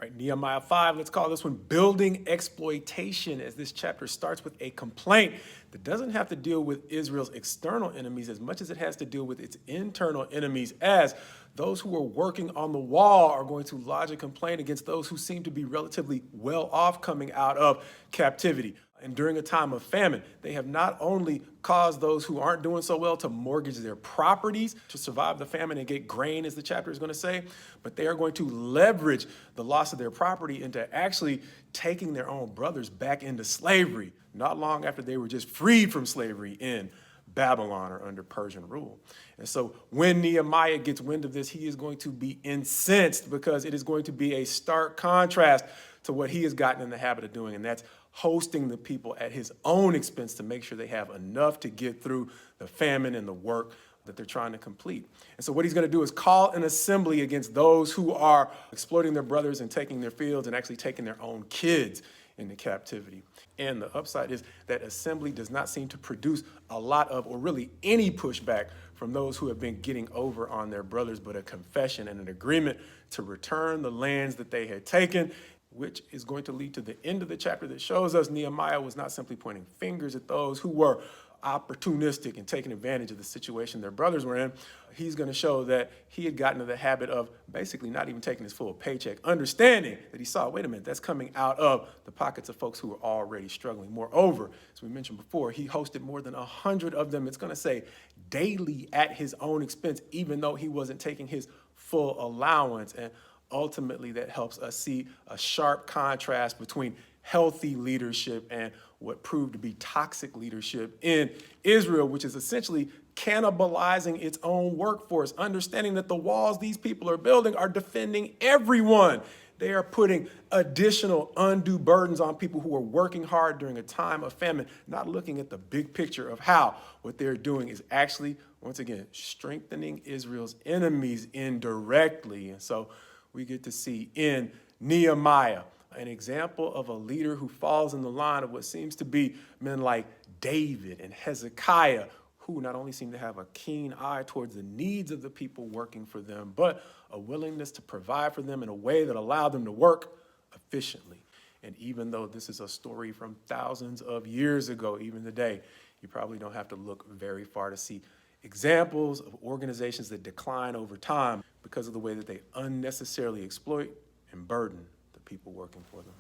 Right, Nehemiah 5, let's call this one building exploitation, as this chapter starts with a complaint that doesn't have to deal with Israel's external enemies as much as it has to deal with its internal enemies, as those who are working on the wall are going to lodge a complaint against those who seem to be relatively well off coming out of captivity. And during a time of famine, they have not only caused those who aren't doing so well to mortgage their properties to survive the famine and get grain, as the chapter is going to say, but they are going to leverage the loss of their property into actually taking their own brothers back into slavery, not long after they were just freed from slavery in Babylon or under Persian rule. And so when Nehemiah gets wind of this, he is going to be incensed because it is going to be a stark contrast to what he has gotten in the habit of doing, and that's hosting the people at his own expense to make sure they have enough to get through the famine and the work that they're trying to complete. And so what he's going to do is call an assembly against those who are exploiting their brothers and taking their fields and actually taking their own kids into captivity. And the upside is that assembly does not seem to produce a lot of, or really any pushback from those who have been getting over on their brothers, but a confession and an agreement to return the lands that they had taken, which is going to lead to the end of the chapter that shows us Nehemiah was not simply pointing fingers at those who were opportunistic and taking advantage of the situation their brothers were in. He's going to show that he had gotten into the habit of basically not even taking his full paycheck, understanding that he saw, wait a minute, that's coming out of the pockets of folks who were already struggling. Moreover, as we mentioned before, he hosted more than 100 of them, it's going to say daily at his own expense, even though he wasn't taking his full allowance. And ultimately, that helps us see a sharp contrast between healthy leadership and what proved to be toxic leadership in Israel, which is essentially cannibalizing its own workforce, understanding that the walls these people are building are defending everyone. They are putting additional undue burdens on people who are working hard during a time of famine, not looking at the big picture of how what they're doing is actually, once again, strengthening Israel's enemies indirectly. And so we get to see in Nehemiah an example of a leader who falls in the line of what seems to be men like David and Hezekiah, who not only seem to have a keen eye towards the needs of the people working for them, but a willingness to provide for them in a way that allowed them to work efficiently. And even though this is a story from thousands of years ago, even today, you probably don't have to look very far to see examples of organizations that decline over time because of the way that they unnecessarily exploit and burden the people working for them.